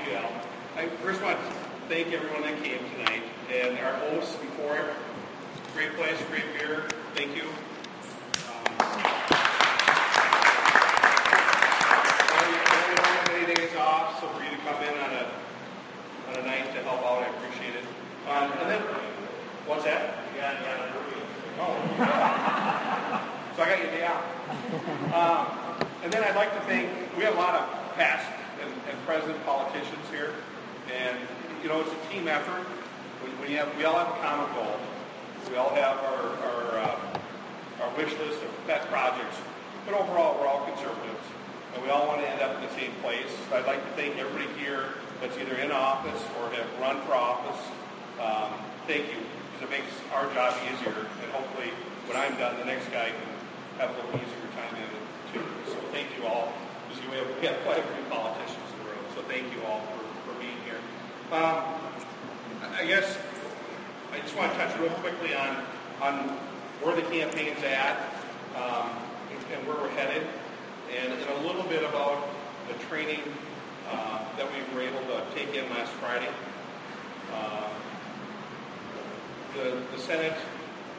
you, Al. I first want to thank everyone that came tonight, and our hosts before it. Great place, great beer. Thank you. Many days off, so for you to come in on a night to help out, I appreciate it. And then, what's that? Yeah. Oh. So I got your day off. And then I'd like to thank, we have a lot of past and present politicians here, and you know, it's a team effort. We all have a common goal. We all have our wish list of pet projects, but overall we're all conservatives, and we all want to end up in the same place. So I'd like to thank everybody here that's either in office or have run for office. Thank you, because it makes our job easier, and hopefully when I'm done, the next guy can have a little easier time in it too. So thank you all, because we have quite a few politicians in the room, so thank you all for being here. I guess I just want to touch real quickly on where the campaign's at and where we're headed, and a little bit about the training that we were able to take in last Friday. The Senate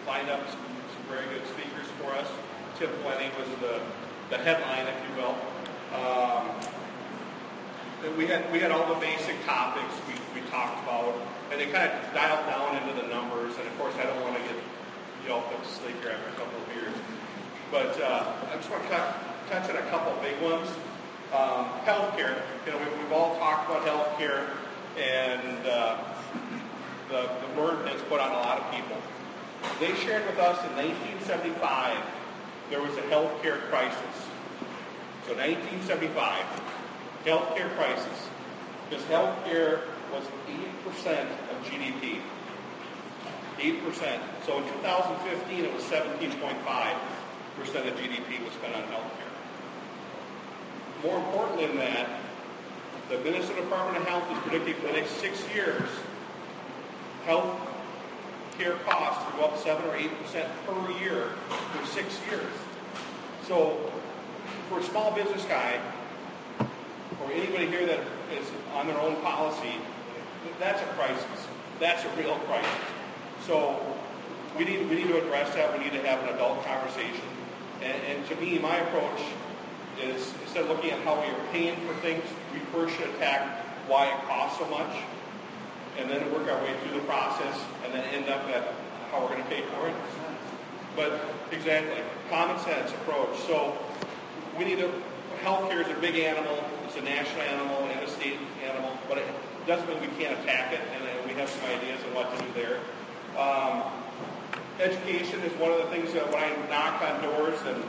lined up some very good speakers for us. Tim Plenty was the headline, if you will. We had all the basic topics we talked about, and they kind of dialed down into the numbers. And of course, I don't want to get yelped at sleep here after a couple of beers, but I just want to touch on a couple of big ones. Healthcare. You know, we've all talked about healthcare, and the burden it's put on a lot of people. They shared with us in 1975 there was a healthcare crisis. So 1975, healthcare crisis. Because healthcare was 8% of GDP. 8%. So in 2015, it was 17.5% of GDP was spent on healthcare. More importantly than that, the Minnesota Department of Health is predicting for the next 6 years, health care costs will go up 7 or 8% per year for 6 years. So for a small business guy, or anybody here that is on their own policy, that's a crisis. That's a real crisis. So we need to address that. We need to have an adult conversation. And to me, my approach is, instead of looking at how we are paying for things, we first should attack why it costs so much, and then work our way through the process, and then end up at how we're going to pay for it. But exactly, common sense approach. So we need to, healthcare is a big animal, it's a national animal and a state animal, but it doesn't mean we can't attack it, and we have some ideas on what to do there. Education is one of the things that when I knock on doors and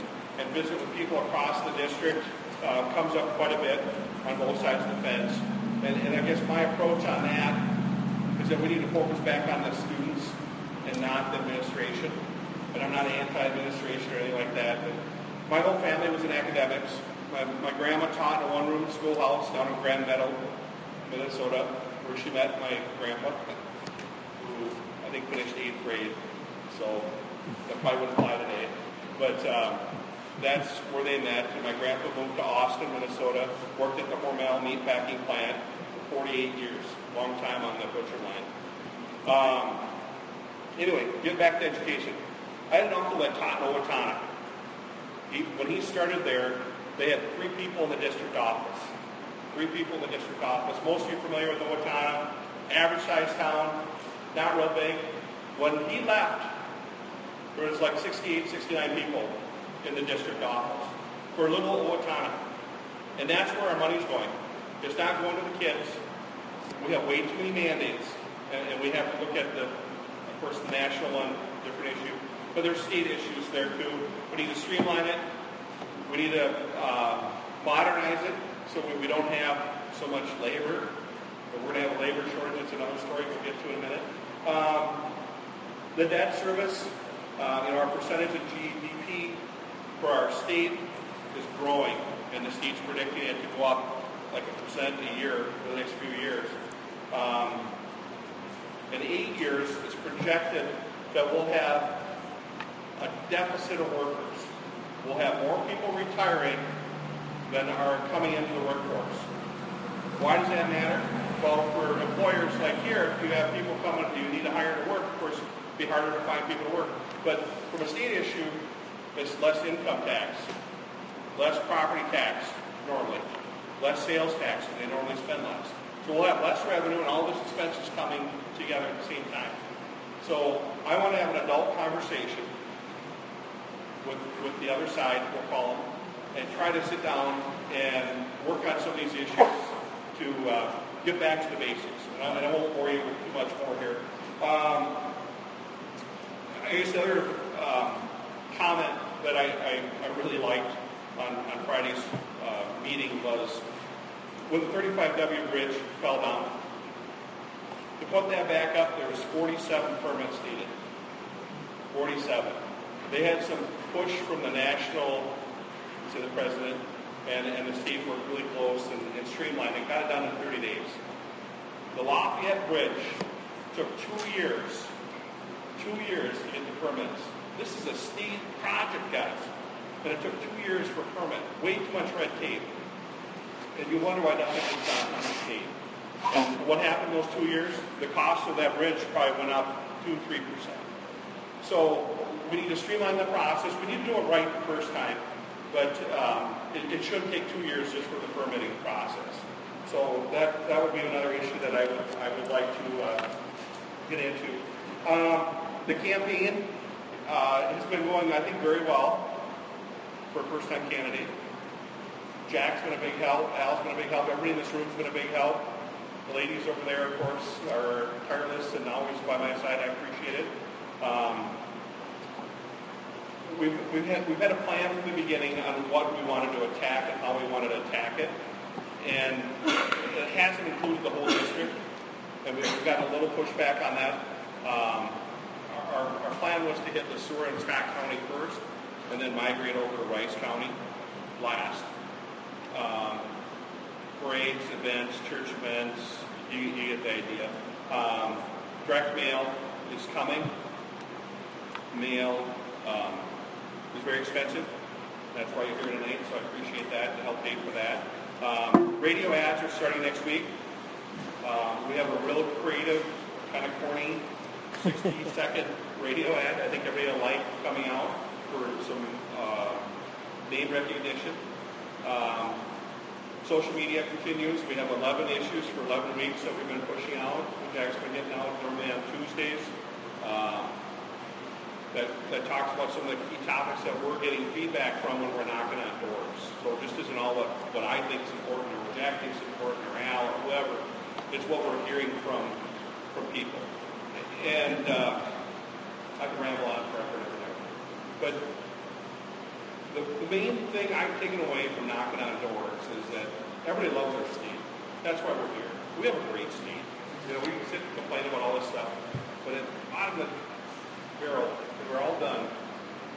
visit with people across the district, comes up quite a bit on both sides of the fence. And I guess my approach on that is that we need to focus back on the students and not the administration. And I'm not anti-administration or anything like that. But my whole family was in academics. My grandma taught in a one-room schoolhouse down in Grand Meadow, Minnesota, where she met my grandpa, who I think finished 8th grade. So that probably wouldn't apply today. But that's where they met. And my grandpa moved to Austin, Minnesota, worked at the Hormel meatpacking plant for 48 years. Long time on the butcher line. Anyway, get back to education. I had an uncle that taught in Owatonna. When he started there, they had 3 people in the district office. 3 people in the district office. Most of you are familiar with Owatonna. Average-sized town, not real big. When he left, there was like 68, 69 people in the district office for little Owatonna. And that's where our money's going. It's not going to the kids. We have way too many mandates. And we have to look at of course, the national one, different issue. But there's state issues there too. We need to streamline it. We need to modernize it so we don't have so much labor. But we're going to have a labor shortage. It's another story we'll get to in a minute. The debt service, our percentage of GDP for our state is growing, and the state's predicting it to go up like 1% a year for the next few years. In 8 years, it's projected that we'll have a deficit of workers. We'll have more people retiring than are coming into the workforce. Why does that matter? Well, for employers like here, if you have people coming, you need to hire to work, of course, it'd be harder to find people to work. But from a state issue, it's less income tax, less property tax normally, less sales tax, and they normally spend less. So we'll have less revenue and all those expenses coming together at the same time. So I want to have an adult conversation with the other side, we'll call them, and try to sit down and work on some of these issues to get back to the basics. And I won't bore you with too much more here. I guess the other comment that I really liked on Friday's meeting was when the 35W bridge fell down. To put that back up, there was 47 permits needed. 47. They had some push from the national, to the president, and the state worked really close and streamlined it. Got it done in 30 days. The Lafayette Bridge took 2 years. 2 years to get the permits. This is a state project, guys. And it took 2 years for a permit. Way too much red tape. And you wonder why nothing was done on the state. And what happened those 2 years? The cost of that bridge probably went up 2-3%. So we need to streamline the process. We need to do it right the first time. But it shouldn't take 2 years just for the permitting process. So that would be another issue that I would like to get into. The campaign has been going, I think, very well for a first-time candidate. Jack's been a big help. Al's been a big help. Everybody in this room's been a big help. The ladies over there, of course, are tireless and always by my side. I appreciate it. We've had a plan from the beginning on what we wanted to attack and how we wanted to attack it. And it hasn't included the whole district. And we've gotten a little pushback on that. Our plan was to hit the Seward and Scott County first and then migrate over to Rice County last. Parades, events, church events, you get the idea. Direct mail is coming. Mail is very expensive. That's why you're here tonight, so I appreciate that to help pay for that. Radio ads are starting next week. We have a real creative, kind of corny 60-second radio ad. I think everybody will like coming out for some name recognition. Social media continues. We have 11 issues for 11 weeks that we've been pushing out. Jack's been getting out normally on Tuesdays. That talks about some of the key topics that we're getting feedback from when we're knocking on doors. So it just isn't all what I think is important or what Jack thinks is important or Al or whoever. It's what we're hearing from people. And I can ramble on forever and ever. But the main thing I've taken away from knocking on doors is that everybody loves our state. That's why we're here. We have a great state. You know, we can sit and complain about all this stuff, but at the bottom of the barrel, when we're all done,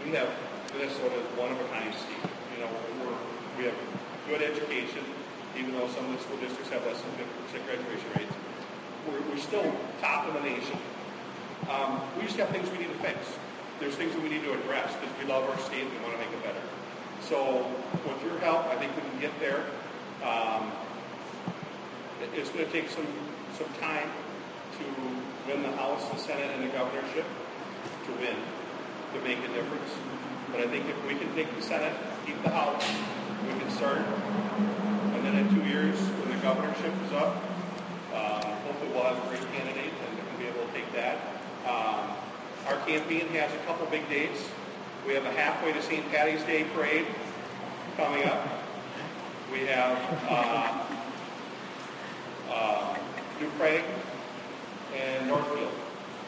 we have Minnesota's one-of-a-kind state. You know, we have good education, even though some of the school districts have less than 50% graduation rates. We're still top of the nation. We just have things we need to fix. There's things that we need to address because we love our state and we want to make it better. So with your help, I think we can get there. It's going to take some time to win the House, the Senate, and the governorship to win, to make a difference. But I think if we can take the Senate, keep the House, we can start. And then in 2 years, when the governorship is up, hopefully we'll have a great candidate and we'll be able to take that. Our campaign has a couple big dates. We have a halfway to St. Patty's Day parade coming up. We have New Prague and Northfield.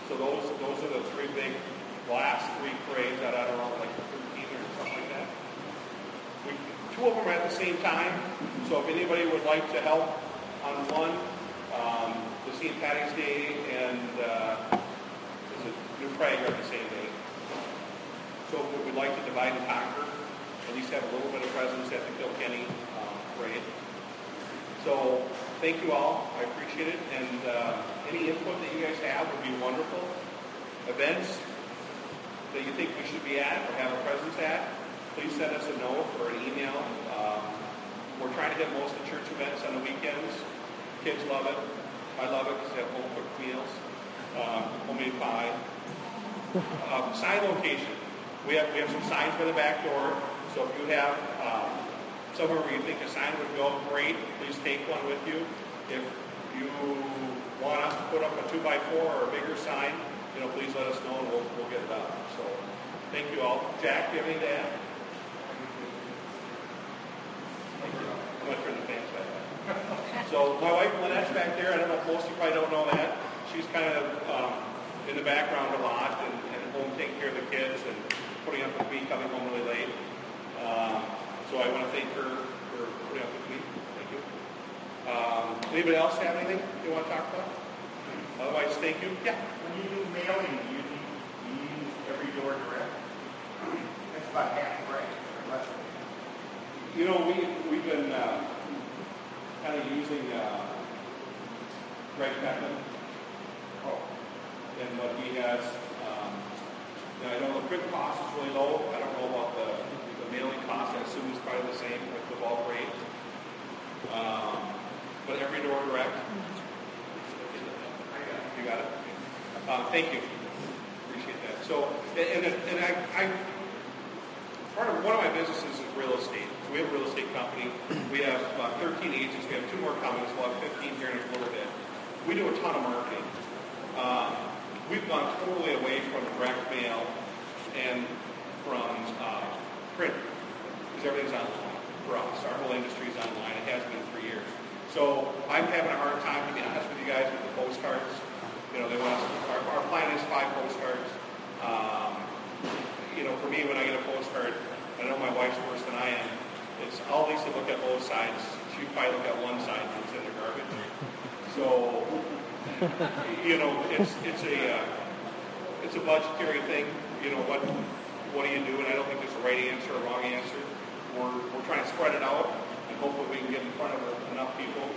So those are the three big last three parades that I don't know, like 13 or something like that. Two of them are at the same time. So if anybody would like to help on one, the St. Patty's Day and New Prague are the same day. So we'd like to divide and conquer, at least have a little bit of presence at the Kilkenny parade. So thank you all. I appreciate it. And any input that you guys have would be wonderful. Events that you think we should be at or have a presence at, please send us a note or an email. We're trying to get most of the church events on the weekends. Kids love it. I love it because they have home cooked meals, homemade pie. Sign location. We have some signs by the back door. So if you have somewhere where you think a sign would go great, please take one with you. If you want us to put up a 2x4 or a bigger sign, please let us know and we'll get it up. So thank you all. Jack, do you have anything to add? I'm going to turn the fans back on. So my wife Lynette's back there. I don't know if most of you probably don't know that. She's kind of in the background a lot and home taking care of the kids and putting up with me coming home really late. So I want to thank her for putting up with me. Thank you. Anybody else have anything you want to talk about? Otherwise, thank you. Yeah. When you do mailing, you use every door direct. That's about half the price, or less. We've been kind of using Greg Beckman. And what he has, I know the print cost is really low. I don't know about the mailing cost. I assume it's probably the same with the bulk rate. But every door direct. You got it? Thank you. Appreciate that. So, and I part of one of my businesses is real estate. So we have a real estate company. We have 13 agents. We have 2 more coming. So we'll have 15 here in a little bit. We do a ton of marketing. We've gone totally away from direct mail and from print because everything's online for us. Our whole industry is online. It has been for years. So I'm having a hard time, to be honest with you guys, with the postcards. They want our plan is 5 postcards. For me, when I get a postcard, I know my wife's worse than I am. I'll at least look at both sides. She probably look at one side and it's in the garbage. So, it's a budgetary thing. What do you do? And I don't think there's a right answer or a wrong answer. We're trying to spread it out and hopefully we can get in front of enough people,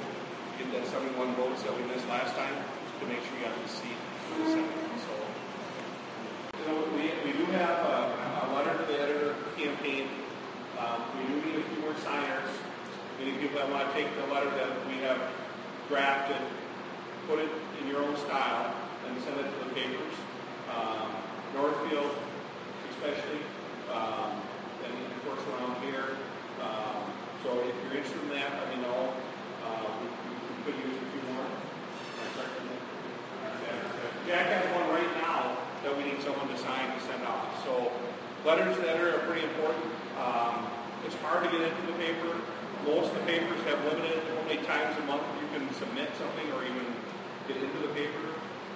get that 71 votes that we missed last time to make sure you have the seat for the Senate. So, we do have a letter to the editor campaign. We do need a few more signers. Many people that want to take the letter that we have drafted, put it in your own style, and send it to the papers. Northfield, especially, and of course around here. So if you're interested in that, let me know. We could use a few more. Jack has one right now that we need someone to sign to send off. So letters to editor are pretty important. It's hard to get into the paper. Most of the papers have limited how many times a month you can submit something or even get into the paper.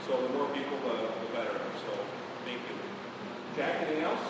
So the more people, the better. So thank you. Jack, anything else?